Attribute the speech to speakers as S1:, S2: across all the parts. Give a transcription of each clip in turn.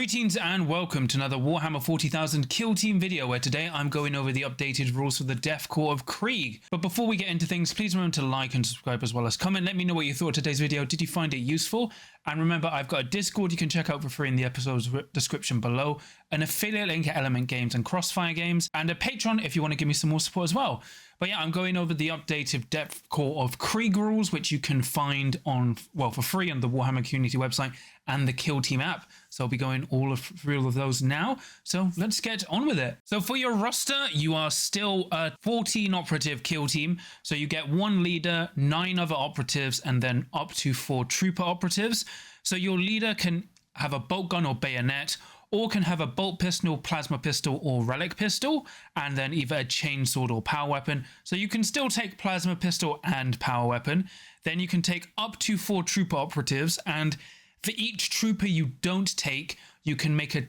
S1: Greetings and welcome to another Warhammer 40,000 Kill Team video, where today I'm going over the updated rules for the Death Korps of Krieg. But before we get into things, please remember to like and subscribe as well as comment. Let me know what you thought of today's video. Did you find it useful? And remember, I've got a Discord you can check out for free in the episode's description below, an affiliate link at Element Games and Crossfire Games, and a Patreon if you want to give me some more support as well. But yeah, I'm going over the updated Death Korps of Krieg rules, which you can find on, well, for free on the Warhammer community website and the Kill Team app. So I'll be going through all of those now. So let's get on with it. So for your roster, you are still a 14 operative kill team. So you get 1 leader, 9 other operatives, and then up to 4 trooper operatives. So your leader can have a bolt gun or bayonet, or can have a bolt pistol, plasma pistol, or relic pistol, and then either a chainsword or power weapon. So you can still take plasma pistol and power weapon. Then you can take up to 4 trooper operatives, and for each trooper you don't take, you can make a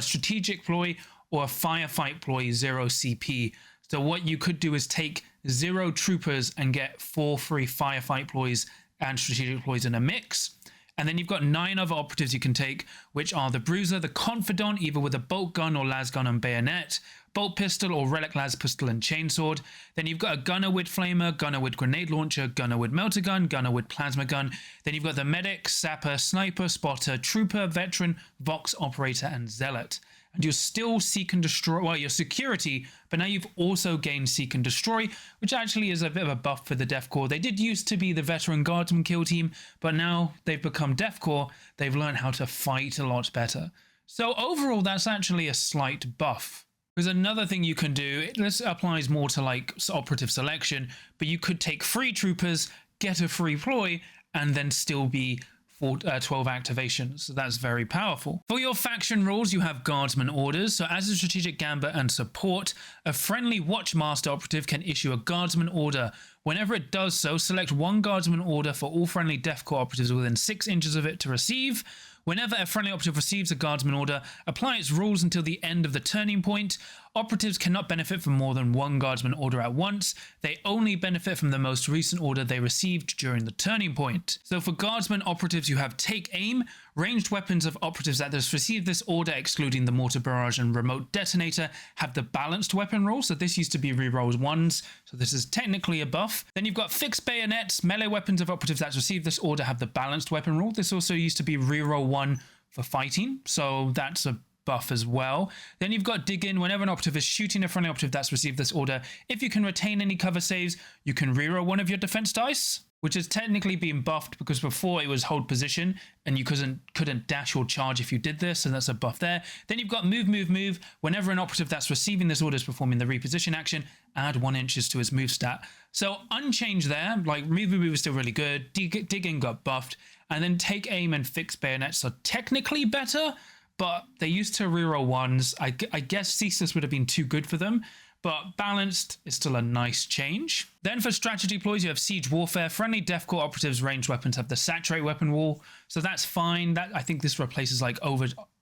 S1: strategic ploy or a firefight ploy 0 CP. So what you could do is take 0 troopers and get 4 free firefight ploys and strategic ploys in a mix. And then you've got 9 other operatives you can take, which are the Bruiser, the Confidant, either with a bolt gun or las gun and bayonet, bolt pistol or relic las pistol and chainsword. Then you've got a Gunner with Flamer, Gunner with Grenade Launcher, Gunner with Melter Gun, Gunner with Plasma Gun. Then you've got the Medic, Sapper, Sniper, Spotter, Trooper, Veteran, Vox, Operator, and Zealot. And you're still Seek and Destroy, well, your security, but now you've also gained Seek and Destroy, which actually is a bit of a buff for the Death Korps. They did used to be the Veteran Guardsman kill team, but now they've become Death Korps. They've learned how to fight a lot better. So overall, that's actually a slight buff. There's another thing you can do. This applies more to like Operative Selection, but you could take 3 troopers, get a free ploy, and then still be 12 activations. So that's very powerful. For your faction rules, you have guardsman orders. So as a strategic gambit and support, a friendly Watchmaster operative can issue a guardsman order. Whenever it does so, select 1 guardsman order for all friendly Death Korps operatives within 6 inches of it to receive. Whenever a friendly operative receives a guardsman order, apply its rules until the end of the turning point. Operatives cannot benefit from more than 1 guardsman order at once. They only benefit from the most recent order they received during the turning point. So for guardsman operatives, you have Take Aim. Ranged weapons of operatives that has received this order, excluding the mortar barrage and remote detonator, have the balanced weapon rule. So this used to be rerolls 1s. So this is technically a buff. Then you've got fixed bayonets. Melee weapons of operatives that received this order have the balanced weapon rule. This also used to be reroll 1 for fighting. So that's a buff as well. Then you've got Dig In. Whenever an operative is shooting a friendly operative that's received this order, if you can retain any cover saves, you can reroll 1 of your defense dice, which has technically been buffed because before it was hold position and you couldn't dash or charge if you did this, and that's a buff there. Then you've got Move, Move, Move. Whenever an operative that's receiving this order is performing the reposition action, add 1 inches to his move stat. So unchanged there, like Move, Move, Move is still really good. Dig In got buffed, and then Take Aim and Fixed Bayonets are technically better, but they used to reroll 1s. I guess Ceaseless would have been too good for them, but balanced is still a nice change. Then for strategy ploys, you have Siege Warfare. Friendly Death Korps operatives ranged weapons have the Saturate weapon rule, so that's fine. I think this replaces like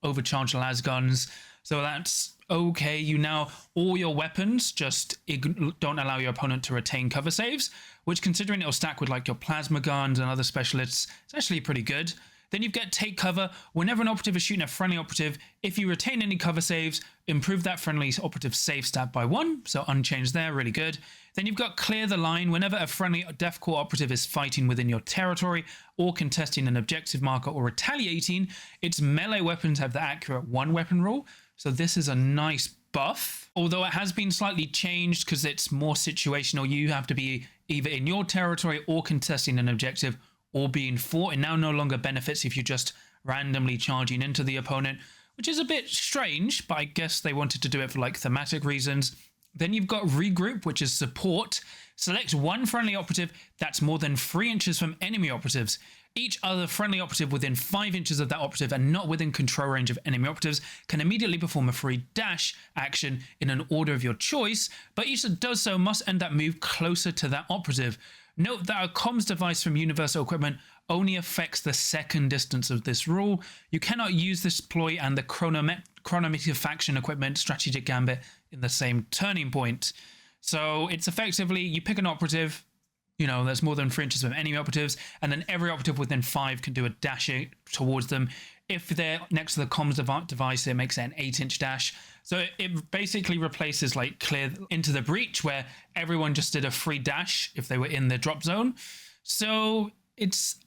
S1: overcharged las guns, so that's okay. All your weapons just don't allow your opponent to retain cover saves, which, considering it'll stack with like your plasma guns and other specialists, it's actually pretty good. Then you've got Take Cover. Whenever an operative is shooting a friendly operative, if you retain any cover saves, improve that friendly operative save stat by 1. So unchanged there, really good. Then you've got Clear the Line. Whenever a friendly Death Korps operative is fighting within your territory or contesting an objective marker or retaliating, its melee weapons have the accurate 1 weapon rule. So this is a nice buff, although it has been slightly changed because it's more situational. You have to be either in your territory or contesting an objective or being fought. It now no longer benefits if you're just randomly charging into the opponent, which is a bit strange, but I guess they wanted to do it for like thematic reasons. Then you've got Regroup, which is support. Select 1 friendly operative that's more than 3 inches from enemy operatives. Each other friendly operative within 5 inches of that operative and not within control range of enemy operatives can immediately perform a free dash action in an order of your choice, but each that does so must end that move closer to that operative. Note that a comms device from Universal Equipment only affects the second distance of this rule. You cannot use this ploy and the chronometer faction equipment strategic gambit in the same turning point. So it's effectively, you pick an operative, that's more than 3 inches from enemy operatives, and then every operative within 5 can do a dash towards them If they're next to the comms device, it makes it an 8-inch dash. So it basically replaces like clear into the breach, where everyone just did a free dash if they were in the drop zone. So it's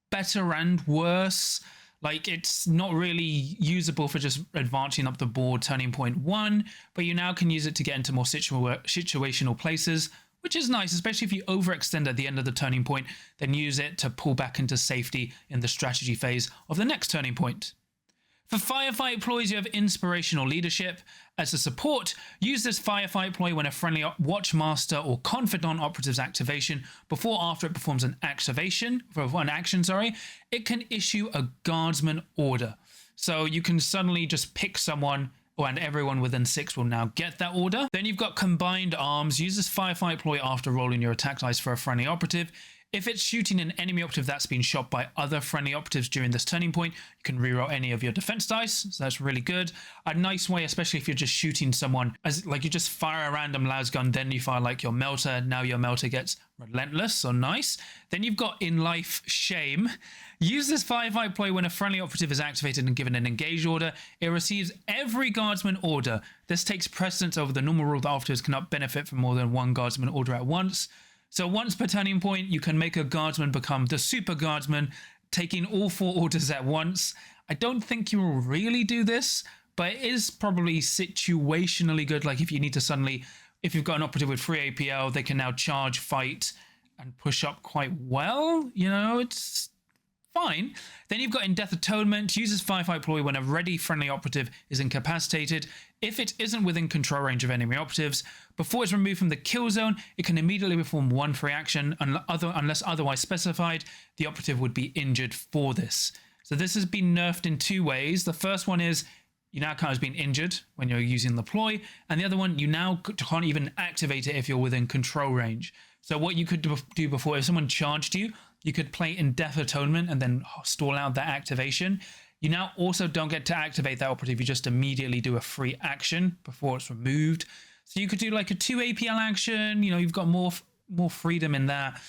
S1: better and worse. Like, it's not really usable for just advancing up the board, turning point 1, but you now can use it to get into more situational places, which is nice, especially if you overextend at the end of the turning point, then use it to pull back into safety in the strategy phase of the next turning point. For Firefight Ploys, you have Inspirational Leadership. As a support, use this Firefight Ploy when a friendly Watchmaster or Confidant Operative's activation. Before or after it performs an action, it can issue a Guardsman order. So you can suddenly just pick someone, and everyone within 6 will now get that order. Then you've got Combined Arms. Use this Firefight Ploy after rolling your attack dice for a friendly operative. If it's shooting an enemy operative that's been shot by other friendly operatives during this turning point, you can reroll any of your defense dice, so that's really good. A nice way, especially if you're just shooting someone, as like you just fire a random lasgun, then you fire like your melter, now your melter gets relentless, so nice. Then you've got In Life Shame. Use this Firefight Ploy when a friendly operative is activated and given an engage order. It receives every Guardsman order. This takes precedence over the normal rule that operatives cannot benefit from more than one Guardsman order at once. So once per turning point, you can make a Guardsman become the Super Guardsman, taking all 4 orders at once. I don't think you will really do this, but it is probably situationally good. Like if you need to suddenly, if you've got an operative with free APL, they can now charge, fight, and push up quite well. You know, it's fine. Then you've got In Death Atonement. Uses Firefight Ploy when a ready friendly operative is incapacitated. If it isn't within control range of enemy operatives, before it's removed from the kill zone, it can immediately perform one free action, unless otherwise specified. The operative would be injured for this. So this has been nerfed in 2 ways. The first one is you now count as being injured when you're using the ploy, and the other one, you now can't even activate it if you're within control range. So what you could do before, if someone charged you, you could play In Death Atonement and then stall out that activation. You now also don't get to activate that operative. You just immediately do a free action before it's removed. So you could do like a 2 APL action. You know, you've got more freedom in that.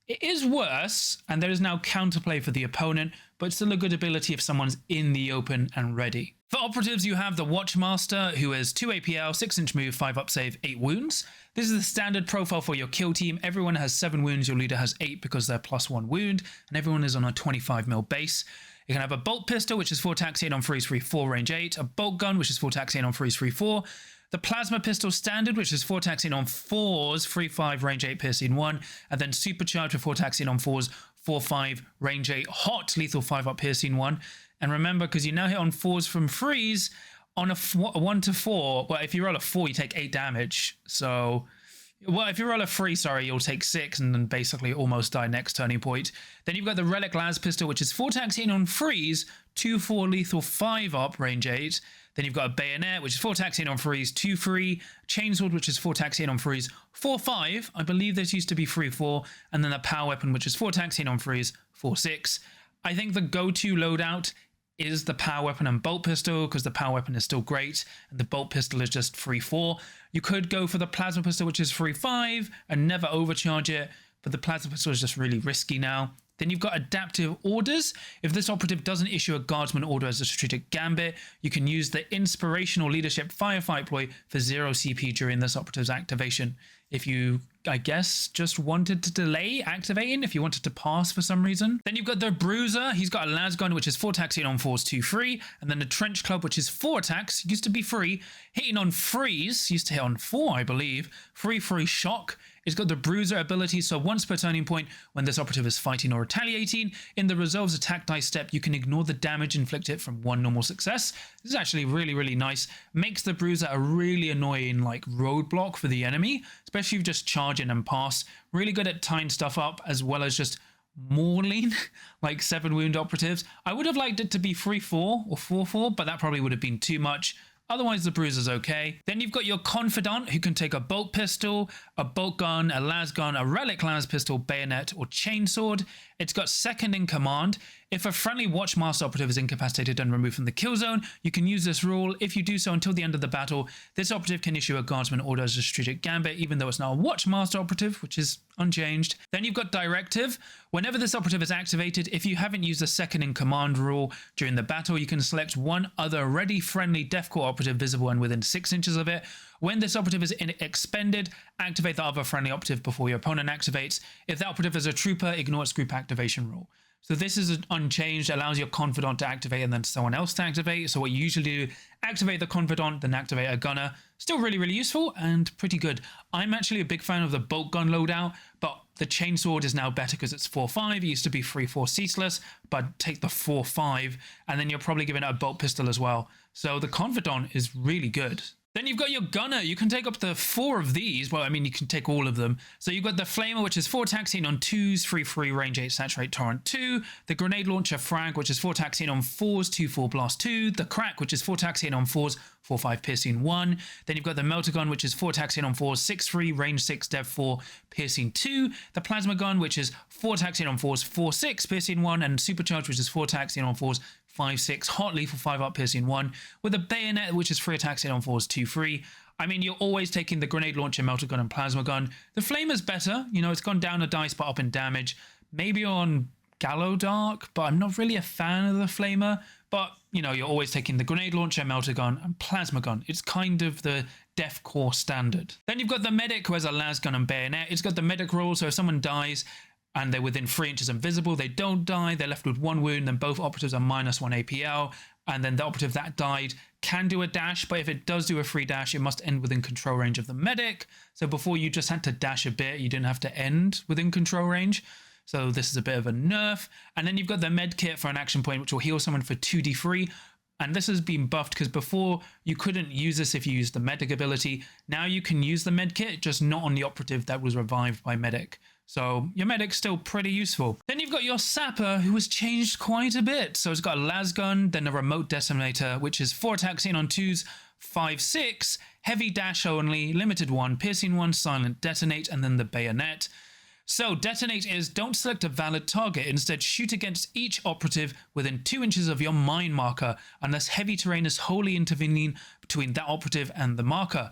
S1: It is worse, and there is now counterplay for the opponent, but still a good ability if someone's in the open and ready. For operatives, you have the Watchmaster, who is 2 APL, 6-inch move, 5 up save, 8 wounds. This is the standard profile for your kill team. Everyone has 7 wounds, your leader has 8 because they're +1 wound, and everyone is on a 25mm base. You can have a bolt pistol, which is 4 attacks, 8 on freeze, free 4, range 8. A bolt gun, which is 4 attacks, 8 on freeze, free 4. The plasma pistol standard, which is 4 attacks, 8 on 4s, free 5, range 8, piercing 1. And then supercharged with 4 attacks, 8 on 4s, 4, 5, range 8, hot, lethal 5 up, piercing 1. And remember, because you now hit on 4s from freeze, on a 1 to 4, well, if you roll a 4, you take 8 damage. So, well, if you roll a 3, sorry, you'll take 6 and then basically almost die next turning point. Then you've got the Relic Las pistol, which is 4 attacks, 8 on freeze, 2, 4, lethal 5 up, range 8. Then you've got a Bayonet, which is 4 attacks, 8 on freeze, 2 free. Chainsword, which is 4 attacks, 8 on freeze, 4, 5. I believe this used to be free 4. And then the Power Weapon, which is 4 attacks, 8 on freeze, 4, 6. I think the go-to loadout is the Power Weapon and Bolt Pistol, because the Power Weapon is still great, and the Bolt Pistol is just free 4. You could go for the Plasma Pistol, which is free 5, and never overcharge it, but the Plasma Pistol is just really risky now. Then you've got Adaptive Orders. If this operative doesn't issue a Guardsman order as a strategic gambit, you can use the Inspirational Leadership Firefight Ploy for 0 CP during this operative's activation. If you, I guess, just wanted to delay activating, if you wanted to pass for some reason. Then you've got the Bruiser. He's got a Lasgun, which is 4 attacks, 8 on 4s, 2 free. And then the Trench Club, which is 4 attacks, used to be free. Hitting on freeze, used to hit on 4, I believe. Free shock. It's got the Bruiser ability, so once per turning point, when this operative is fighting or retaliating, in the Resolve's attack dice step, you can ignore the damage inflicted from 1 normal success. This is actually really, really nice. Makes the Bruiser a really annoying, like, roadblock for the enemy, especially if you just charge in and pass. Really good at tying stuff up, as well as just mauling, like 7 wound operatives. I would have liked it to be 3-4 or 4-4, but that probably would have been too much. Otherwise, the Bruiser's okay. Then you've got your Confidant, who can take a Bolt Pistol, a Bolt Gun, a Las Gun, a Relic Las Pistol, Bayonet, or Chainsword. It's got second in command. If a friendly Watchmaster operative is incapacitated and removed from the kill zone, you can use this rule. If you do so until the end of the battle, this operative can issue a guardsman order as a strategic gambit, even though it's now a Watchmaster operative, which is unchanged. Then you've got directive. Whenever this operative is activated, if you haven't used the second in command rule during the battle, you can select one other ready friendly Death Korps operative visible and within 6 inches of it. When this operative is expended, activate the other friendly operative before your opponent activates. If that operative is a trooper, ignore its group activation rule. So this is unchanged, allows your confidant to activate and then someone else to activate. So what you usually do, activate the confidant, then activate a gunner. Still really, really useful and pretty good. I'm actually a big fan of the bolt gun loadout, but the chainsword is now better because it's 4.5. It used to be 3.4 ceaseless, but take the 4.5 and then you're probably giving it a bolt pistol as well. So the confidant is really good. Then you've got your gunner. You can take up to 4 of these. Well, I mean, you can take all of them. So you've got the flamer, which is 4 attacks seen on 2s, 3-3, range 8, saturate, torrent 2. The grenade launcher frag, which is 4 attacks seen on 4s, 2-4, blast 2. The crack, which is 4 attacks seen on 4s, 4-5, piercing 1. Then you've got the melter gun, which is 4 attacks seen on 4s, 6-3, range 6, dev 4, piercing 2. The plasma gun, which is 4 attacks seen on 4s, 4-6, piercing 1. And supercharge, which is 4 attacks seen on 4s, 5-6, hot lethal 5 up, piercing 1. With a bayonet, which is 3 attacks seen on 4s, 2-3. I mean, you're always taking the grenade launcher, melter gun, and plasma gun. The flamer's better. You know, it's gone down a dice, but up in damage. Maybe on Gallo Dark, but I'm not really a fan of the flamer. But, you know, you're always taking the grenade launcher, melter gun, and plasma gun. It's kind of the Death Korps standard. Then you've got the medic, who has a las gun and bayonet. It's got the medic rule, so if someone dies and they're within 3 inches invisible, they don't die, they're left with 1 wound, then both operatives are -1 APL, and then the operative that died can do a dash, but if it does do a free dash, it must end within control range of the medic. So before you just had to dash a bit, you didn't have to end within control range. So this is a bit of a nerf. And then you've got the med kit for an action point, which will heal someone for 2d3. And this has been buffed because before you couldn't use this if you used the medic ability. Now you can use the med kit, just not on the operative that was revived by medic. So your medic's still pretty useful. Then you've got your sapper, who has changed quite a bit. So it's got a las gun, then a remote detonator, which is 4 attacks seen on 2s, 5-6, heavy dash only, limited 1, piercing 1, silent detonate, and then the bayonet. So detonate is don't select a valid target, instead shoot against each operative within 2 inches of your mine marker, unless heavy terrain is wholly intervening between that operative and the marker.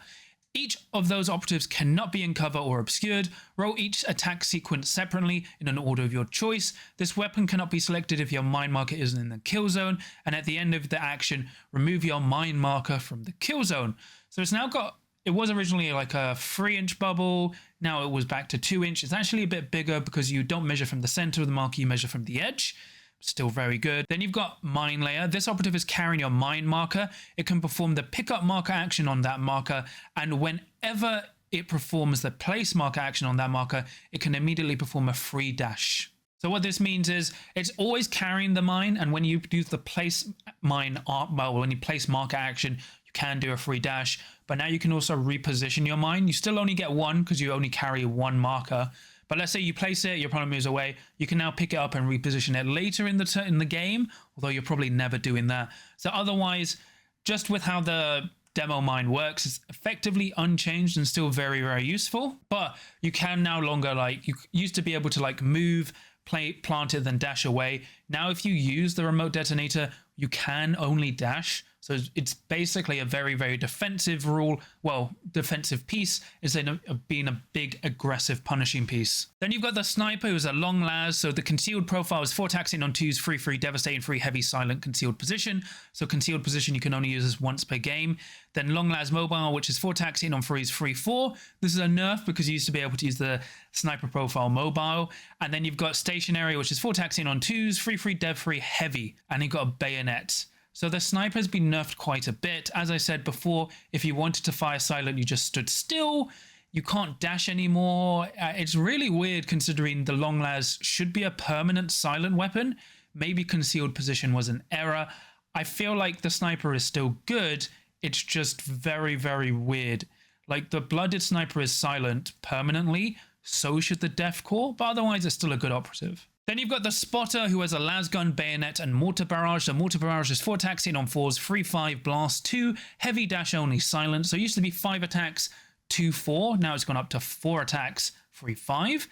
S1: Each of those operatives cannot be in cover or obscured. Roll each attack sequence separately in an order of your choice. This weapon cannot be selected if your mine marker isn't in the kill zone, and at the end of the action, remove your mine marker from the kill zone. So it's now got, it was originally like a 3-inch bubble, now it was back to 2-inch. It's actually a bit bigger because you don't measure from the center of the marker, you measure from the edge. Still very good. Then you've got mine layer. This operative is carrying your mine marker. It can perform the pickup marker action on that marker, and whenever it performs the place marker action on that marker, it can immediately perform a free dash. So what this means is it's always carrying the mine, and when you use the place mine, well, when you place marker action, you can do a free dash, but now you can also reposition your mine. You still only get 1 because you only carry 1 marker. But let's say you place it, your opponent moves away, you can now pick it up and reposition it later in the game, although you're probably never doing that. So otherwise, just with how the demo mine works, it's effectively unchanged and still very, very useful. But you can no longer, like, you used to be able to like move, plant it, then dash away. Now if you use the remote detonator, you can only dash. So it's basically a very, very defensive rule. Well, defensive piece instead of being a big, aggressive, punishing piece. Then you've got the sniper, who's a long las. So the concealed profile is 4 attacks in on 2s, 3-3, devastating 3, heavy, silent, concealed position. So concealed position you can only use this once per game. Then long las mobile, which is 4 attacks in on 3s, 3-4. This is a nerf because you used to be able to use the sniper profile mobile. And then you've got stationary, which is 4 attacks in on 2s, 3-3, dev 3, heavy. And you've got a bayonet. So the sniper has been nerfed quite a bit. As I said before, if you wanted to fire silent, you just stood still. You can't dash anymore. It's really weird considering the long las should be a permanent silent weapon. Maybe concealed position was an error. I feel like the sniper is still good. It's just very, very weird. Like the blooded sniper is silent permanently. So should the Death Korps, but otherwise it's still a good operative. Then you've got the spotter, who has a las gun, bayonet, and mortar barrage. So mortar barrage is 4 attacks in on 4s, 3-5, blast 2, heavy dash only, silent. So it used to be 5 attacks, 2-4. Now it's gone up to 4 attacks, 3-5.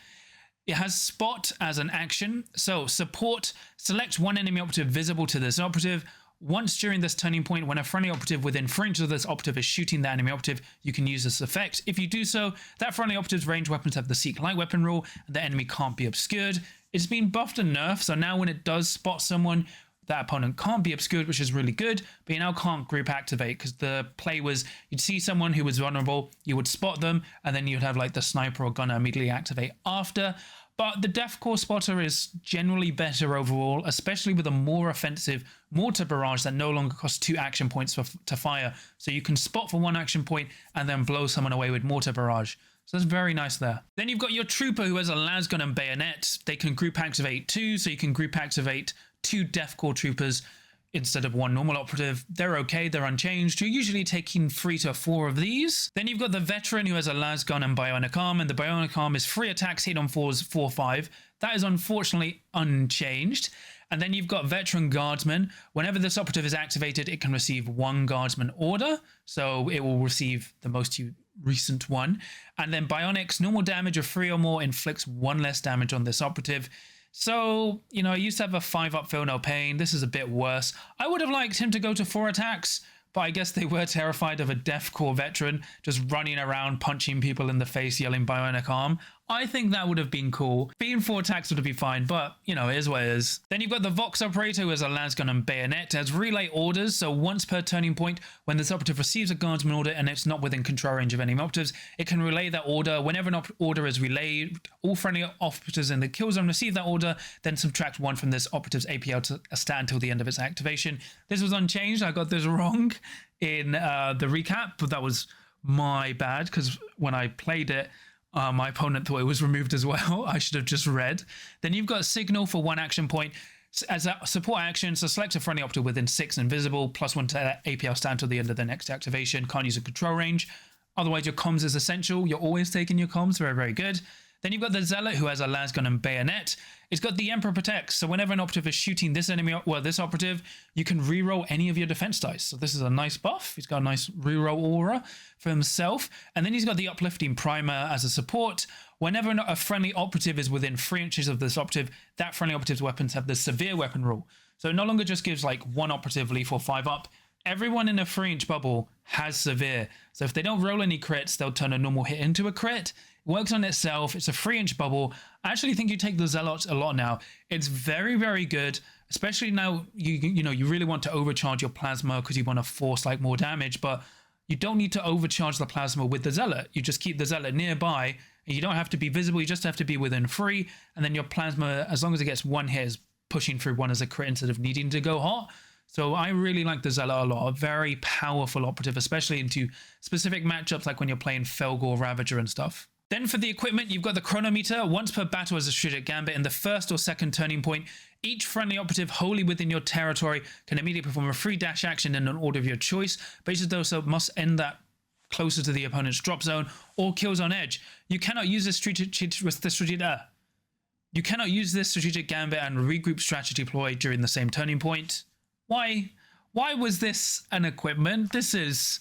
S1: It has spot as an action. So support, select one enemy operative visible to this operative. Once during this turning point, when a friendly operative within 4 inches of this operative is shooting the enemy operative, you can use this effect. If you do so, that friendly operative's ranged weapons have the Seek Light Weapon rule, and the enemy can't be obscured. It's been buffed and nerfed, so now when it does spot someone, that opponent can't be obscured, which is really good, but you now can't group activate, because the play was, you'd see someone who was vulnerable, you would spot them, and then you'd have like the sniper or gunner immediately activate after. But the Death Korps spotter is generally better overall, especially with a more offensive mortar barrage that no longer costs 2 action points to fire. So you can spot for 1 action point and then blow someone away with mortar barrage. So that's very nice there. Then you've got your trooper who has a lasgun and bayonet. They can group activate 2, so you can group activate 2 Death Korps troopers instead of 1 normal operative. They're okay, they're unchanged. You're usually taking 3 to 4 of these. Then you've got the veteran who has a lasgun and bionic arm, and the bionic arm is 3 attacks, hit on 4s, 4/5. That is unfortunately unchanged. And then you've got veteran guardsmen. Whenever this operative is activated, it can receive 1 guardsman order, so it will receive the most recent one. And then bionics, normal damage of 3 or more inflicts 1 less damage on this operative. So, you know, I used to have a 5-up feel no pain. This is a bit worse. I would have liked him to go to 4 attacks, but I guess they were terrified of a Death Korps veteran just running around, punching people in the face, yelling bionic arm. I think that would have been cool. Being 4 attacks would have been fine, but, you know, it is what it is. Then you've got the Vox operator who has a lasgun and bayonet. It has relay orders, so once per turning point, when this operative receives a guardsman order and it's not within control range of any operatives, it can relay that order. Whenever an order is relayed, all friendly operatives in the kill zone receive that order, then subtract 1 from this operative's APL to a stat until the end of its activation. This was unchanged. I got this wrong in the recap, but that was my bad, because when I played it, my opponent thought it was removed as well. I should have just read. Then you've got signal for 1 action point. As a support action, so select a friendly operative within 6 invisible, +1 to APL stat until the end of the next activation. Can't use a control range. Otherwise, your comms is essential. You're always taking your comms. Very, very good. Then you've got the Zealot who has a lasgun and bayonet. It's got the Emperor Protects. So whenever an operative is shooting this enemy, well, this operative, you can reroll any of your defense dice. So this is a nice buff. He's got a nice reroll aura for himself. And then he's got the Uplifting Primer as a support. Whenever a friendly operative is within 3 inches of this operative, that friendly operative's weapons have the Severe Weapon rule. So it no longer just gives like 1 operative lethal 5-up. Everyone in a 3-inch bubble has severe. So if they don't roll any crits, they'll turn a normal hit into a crit. It works on itself. It's a 3-inch bubble. I actually think you take the Zealots a lot now. It's very, very good, especially now you know you really want to overcharge your plasma because you want to force like more damage, but you don't need to overcharge the plasma with the Zealot. You just keep the Zealot nearby, and you don't have to be visible. You just have to be within 3, and then your plasma, as long as it gets 1 hit, is pushing through 1 as a crit instead of needing to go hot. So I really like the Zealot a lot. A very powerful operative, especially into specific matchups like when you're playing Felgor, Ravager and stuff. Then for the equipment, you've got the Chronometer. Once per battle as a strategic gambit in the 1st or 2nd turning point, each friendly operative wholly within your territory can immediately perform a free dash action in an order of your choice, but each of those must end that closer to the opponent's drop zone or kills on edge. You cannot use this strategic gambit and regroup strategy ploy during the same turning point. Why was this an equipment? This is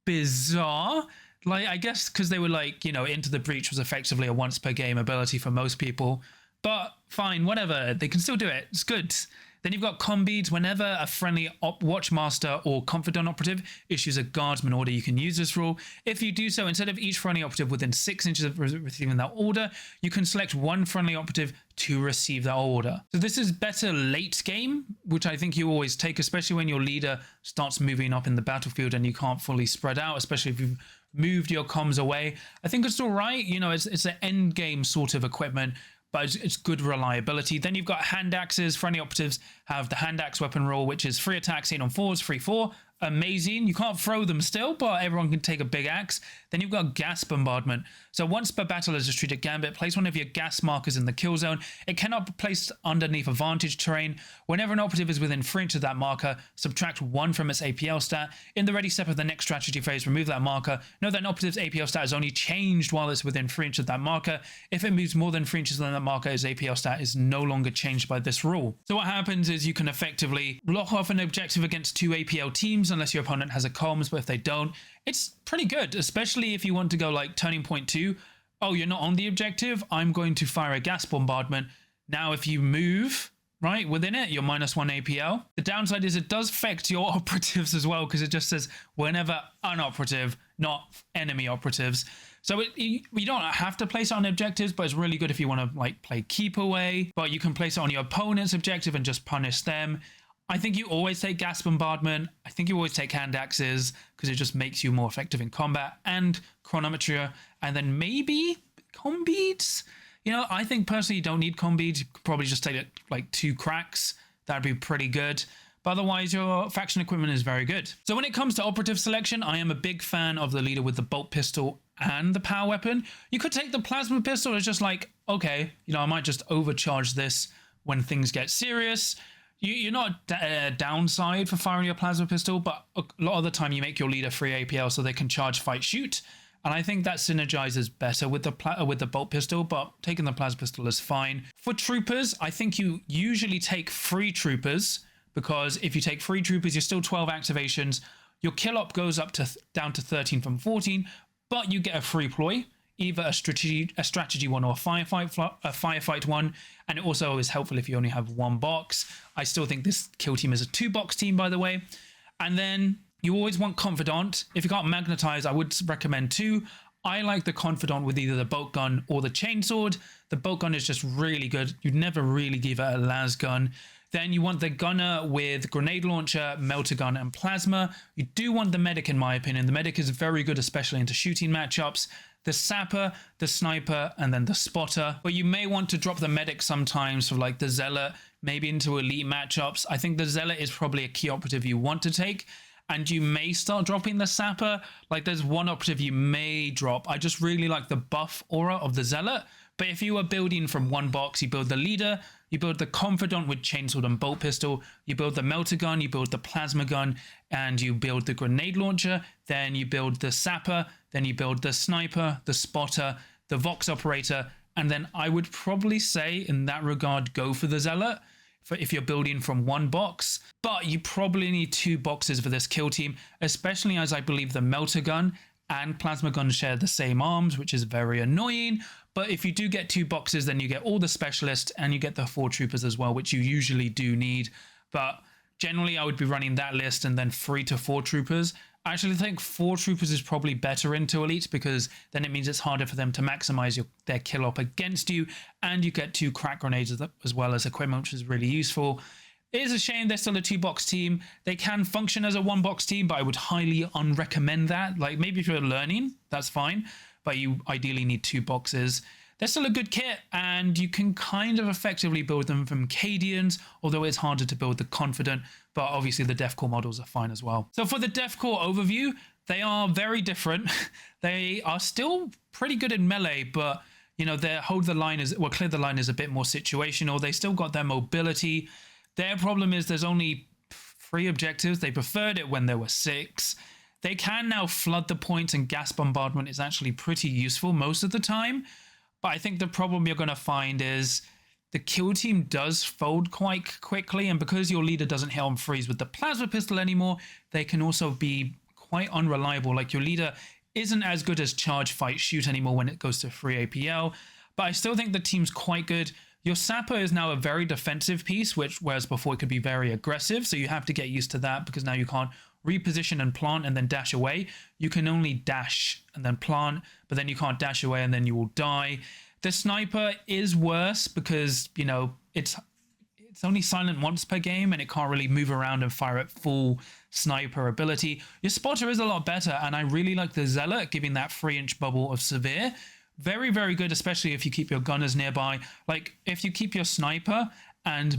S1: bizarre. Like, I guess because they were like, you know, Into the Breach was effectively a once per game ability for most people. But fine, whatever. They can still do it. It's good. Then you've got Combeads. Whenever a friendly Watchmaster or Confidant operative issues a guardsman order, you can use this rule. If you do so, instead of each friendly operative within 6 inches of receiving that order, you can select 1 friendly operative to receive that order. So this is better late game, which I think you always take, especially when your leader starts moving up in the battlefield and you can't fully spread out, especially if you've moved your comms away. I think it's all right. You know, it's an end game sort of equipment, but it's good reliability. Then you've got hand axes. Friendly operatives have the hand axe weapon rule, which is 3 attacks, 8 on 4s, 3/4. Amazing. You can't throw them still, but everyone can take a big axe. Then you've got gas bombardment. So once per battle as a strategic gambit, place one of your gas markers in the kill zone. It cannot be placed underneath advantage terrain. Whenever an operative is within 3 inches of that marker, subtract 1 from its APL stat. In the ready step of the next strategy phase, remove that marker. Note that an operative's APL stat is only changed while it's within 3 inches of that marker. If it moves more than 3 inches than that marker, its APL stat is no longer changed by this rule. So what happens is you can effectively block off an objective against 2 APL teams unless your opponent has a comms, but if they don't, it's pretty good, especially if you want to go like turning point 2. oh, you're not on the objective, I'm going to fire a gas bombardment. Now, if you move right within it, you're -1 APL. The downside is it does affect your operatives as well, because it just says whenever unoperative, not enemy operatives. So you don't have to place it on objectives, but it's really good if you want to like play keep away. But you can place it on your opponent's objective and just punish them. I think you always take gas bombardment. I think you always take hand axes, because it just makes you more effective in combat, and chronometry, and then maybe combeads. You know, I think personally you don't need combeads. You could probably just take like 2 cracks. That'd be pretty good. But otherwise, your faction equipment is very good. So when it comes to operative selection, I am a big fan of the leader with the bolt pistol and the power weapon. You could take the plasma pistol. It's just like, okay, you know, I might just overcharge this when things get serious. You're not downside for firing your plasma pistol, but a lot of the time you make your leader free APL so they can charge, fight, shoot. And I think that synergizes better with the bolt pistol, but taking the plasma pistol is fine. For troopers, I think you usually take free troopers, because if you take free troopers, you're still 12 activations. Your kill op goes up to down to 13 from 14, but you get a free ploy, either a strategy one or a firefight one, and it also is helpful if you only have 1 box. I still think this kill team is a 2-box team, by the way. And then you always want confidant. If you can't magnetize, I would recommend 2. I like the confidant with either the bolt gun or the chainsword. The bolt gun is just really good. You'd never really give it a las gun. Then you want the gunner with grenade launcher, melter gun, and plasma. You do want the medic, in my opinion. The medic is very good, especially into shooting matchups. The sapper, the sniper, and then the spotter. But you may want to drop the medic sometimes for like the zealot, maybe into elite matchups. I think the zealot is probably a key operative you want to take. And you may start dropping the sapper. Like there's one operative you may drop. I just really like the buff aura of the zealot. But if you are building from 1 box, you build the leader, you build the confidant with chainsword and bolt pistol, you build the melter gun, you build the plasma gun, and you build the grenade launcher, then you build the sapper, then you build the sniper, the spotter, the vox operator, and then I would probably say in that regard, go for the zealot if you're building from 1 box. But you probably need 2 boxes for this kill team, especially as I believe the melter gun and plasma gun share the same arms, which is very annoying. But if you do get 2 boxes, then you get all the specialists and you get the 4 troopers as well, which you usually do need. But generally, I would be running that list and then 3 to 4 troopers. I actually think 4 troopers is probably better into elite, because then it means it's harder for them to maximize their kill op against you, and you get 2 crack grenades as well as equipment, which is really useful. It is a shame they're still a 2-box team. They can function as a 1-box team, but I would highly unrecommend that. Like maybe if you're learning, that's fine, but you ideally need 2 boxes. They're still a good kit, and you can kind of effectively build them from Cadians, although it's harder to build the confident, but obviously the Death Korps models are fine as well. So for the Death Korps overview, they are very different. They are still pretty good in melee, but you know, their clear the line is a bit more situational. They still got their mobility. Their problem is there's only 3 objectives. They preferred it when there were 6. They can now flood the points, and gas bombardment is actually pretty useful most of the time. But I think the problem you're going to find is the kill team does fold quite quickly, and because your leader doesn't hit on freeze with the plasma pistol anymore, they can also be quite unreliable. Like your leader isn't as good as charge, fight, shoot anymore when it goes to free APL. But I still think the team's quite good. Your sapper is now a very defensive piece, whereas before it could be very aggressive. So you have to get used to that, because now you can't reposition and plant and then dash away. You can only dash and then plant, but then you can't dash away and then you will die. The sniper is worse because, you know, it's only silent once per game and it can't really move around and fire at full sniper ability. Your spotter is a lot better, and I really like the zealot giving that 3-inch bubble of severe. Very, very good, especially if you keep your gunners nearby. Like if you keep your sniper and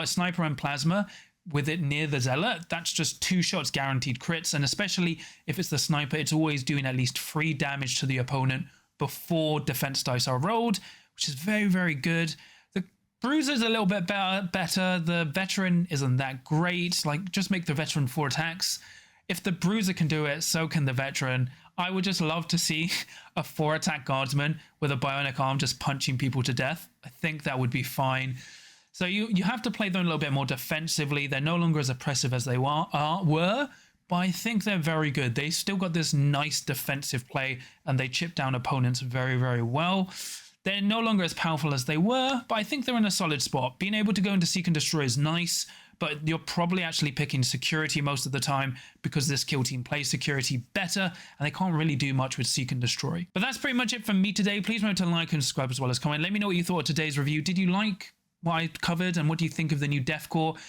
S1: sniper and plasma with it near the zealot, that's just 2 shots guaranteed crits. And especially if it's the sniper, it's always doing at least 3 damage to the opponent before defense dice are rolled, which is very, very good. The bruiser's a little bit better. The veteran isn't that great. Like just make the veteran 4 attacks. If the bruiser can do it, so can the veteran. I would just love to see a 4-attack guardsman with a bionic arm just punching people to death. I think that would be fine. So you have to play them a little bit more defensively. They're no longer as oppressive as they were, but I think they're very good. They still got this nice defensive play, and they chip down opponents very, very well. They're no longer as powerful as they were, but I think they're in a solid spot. Being able to go into Seek and Destroy is nice, but you're probably actually picking security most of the time because this kill team plays security better, and they can't really do much with Seek and Destroy. But that's pretty much it from me today. Please remember to like and subscribe as well as comment. Let me know what you thought of today's review. Did you like what I covered, and what do you think of the new Death Korps?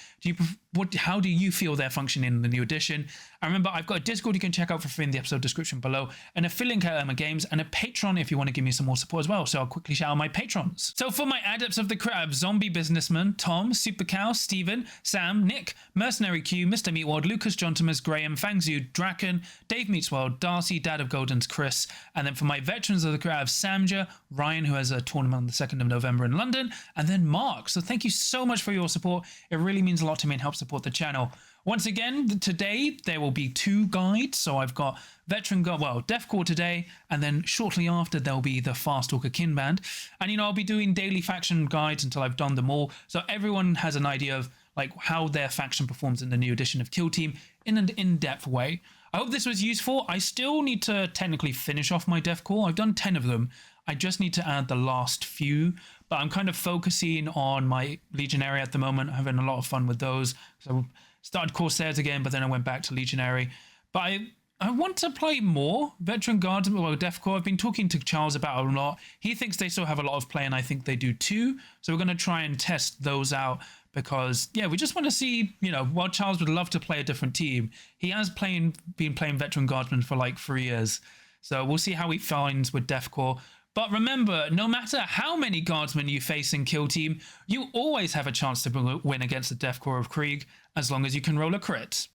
S1: How do you feel they're functioning in the new edition? And remember, I've got a Discord you can check out for free in the episode description below, and a affiliate at Irma Games, and a Patreon if you want to give me some more support as well. So I'll quickly shout out my patrons. So for my Adepts of the Crab, Zombie Businessman, Tom, Super Cow, Steven, Sam, Nick, Mercenary Q, Mr. Meatwad, Lucas, John Thomas, Graham, Fangzu, Draken, Dave Meatsworld, Darcy, Dad of Golden's Chris. And then for my Veterans of the Crab, Samja, Ryan, who has a tournament on the 2nd of November in London, and then Mark. So thank you so much for your support. It really means a lot to me and helps support the channel. Once again, today there will be 2 guides. So I've got Death Korps today, and then shortly after there'll be the Fast Talker Kin Band. And I'll be doing daily faction guides until I've done them all, so everyone has an idea of like how their faction performs in the new edition of Kill Team in an in-depth way. I hope this was useful. I still need to technically finish off my Death Korps. I've done 10 of them. I just need to add the last few, but I'm kind of focusing on my Legionary at the moment, having a lot of fun with those. So started Corsairs again, but then I went back to Legionary. But I want to play more Veteran Guardsmen, well, Death Korps. I've been talking to Charles about it a lot. He thinks they still have a lot of play, and I think they do too. So we're going to try and test those out because, yeah, we just want to see, while Charles would love to play a different team, he has been playing Veteran Guardsmen for like 3 years. So we'll see how he finds with Death Korps. But remember, no matter how many guardsmen you face in Kill Team, you always have a chance to win against the Death Korps of Krieg, as long as you can roll a crit.